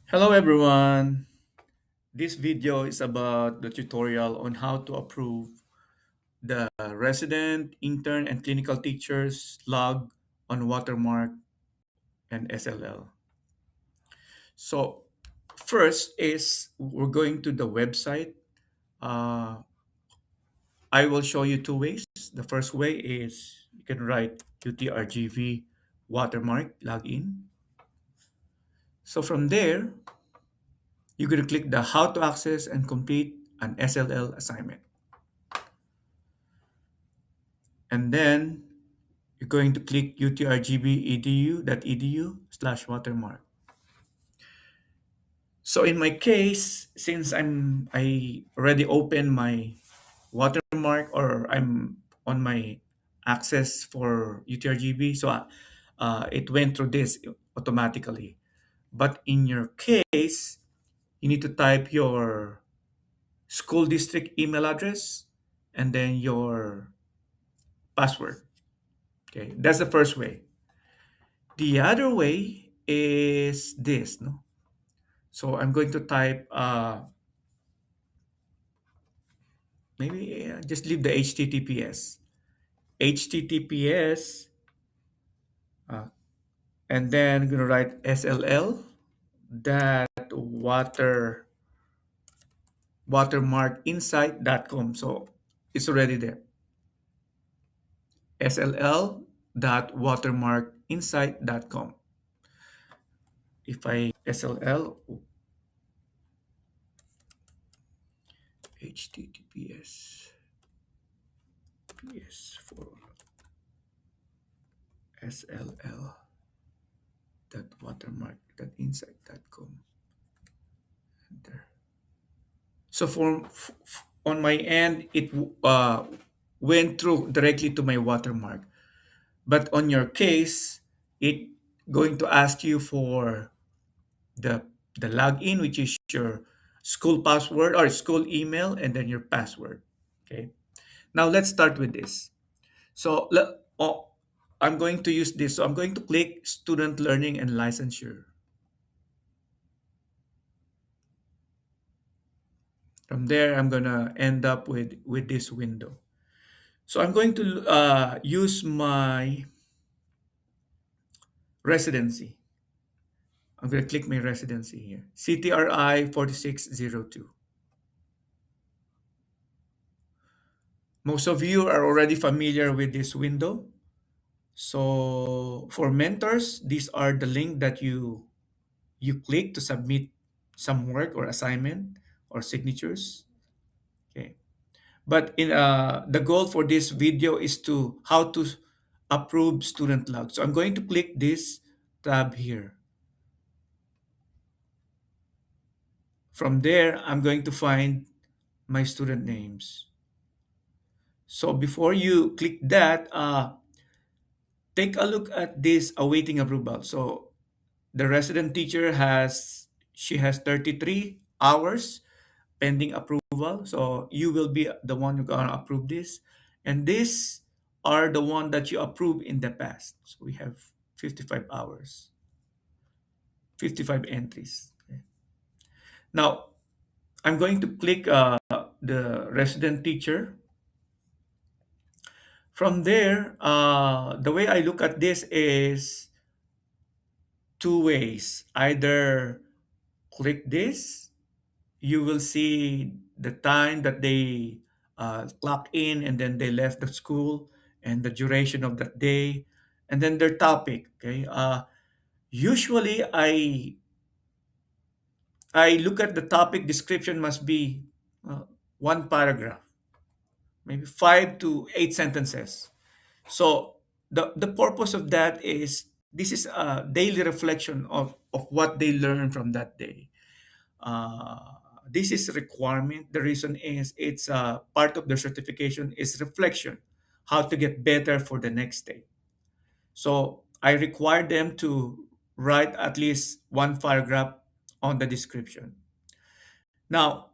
Hello everyone. This video is about the tutorial on how to approve the resident, intern, and clinical teachers log on Watermark and SLL. So first is we're going to the website. Uh, I will show you two ways. The first way is you can write UTRGV Watermark login. So from there, you're going to click the how to access and complete an SLL assignment. And then you're going to click utrgv.edu.edu/watermark. So in my case, since I already opened my watermark or I'm on my access for UTRGV, so it went through this automatically. But in your case, you need to type your school district email address and then your password. Okay, that's the first way. The other way is this, no? So I'm going to type, maybe just leave the HTTPS. HTTPS, uh, and then I'm going to write SLL, that watermarkinsight.com. So it's already there. SLL.watermarkinsight.com. If I SLL, HTTPS, PS for SLL watermark.insight.com. Enter. So on my end, it went through directly to my watermark. But on your case, it going to ask you for the the login, which is your school password or school email, and then your password. Okay. Now let's start with this. So I'm going to use this. So I'm going to click Student Learning and Licensure. From there, I'm gonna end up with this window. So I'm going to use my residency. I'm gonna click my residency here. CTRI 4602. Most of you are already familiar with this window. So for mentors, these are the link that you click to submit some work or assignment or signatures. Okay. But in the goal for this video is to how to approve student log. So I'm going to click this tab here. From there, I'm going to find my student names. So before you click that, take a look at this awaiting approval. So the resident teacher she has 33 hours pending approval. So you will be the one who gonna approve this. And these are the one that you approved in the past. So we have 55 hours, 55 entries. Okay. Now, I'm going to click the resident teacher. From there, the way I look at this is two ways. Either click this, you will see the time that they clock in and then they left the school and the duration of that day and then their topic. Okay. Usually, I look at the topic description must be one paragraph, maybe 5 to 8 sentences. So the purpose of that is this is a daily reflection of what they learned from that day. This is a requirement. The reason is it's part of the certification is reflection, how to get better for the next day. So I require them to write at least one paragraph on the description. Now,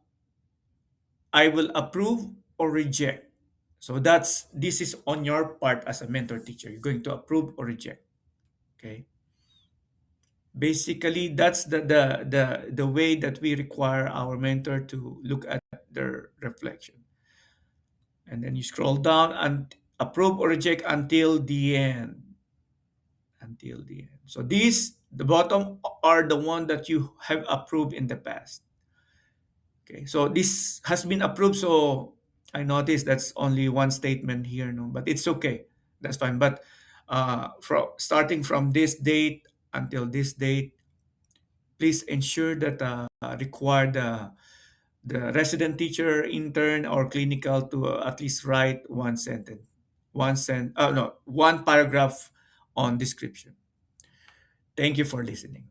I will approve or reject. So this is on your part as a mentor teacher. You're going to approve or reject. Okay. Basically, that's the way that we require our mentor to look at their reflection. And then you scroll down and approve or reject until the end. Until the end. So these, the bottom, are the one that you have approved in the past. Okay, so this has been approved. So I noticed that's only one statement here, no, but it's okay. That's fine. But from starting from this date until this date, please ensure that require the resident teacher, intern, or clinical to at least write one sentence, no, one paragraph on description. Thank you for listening.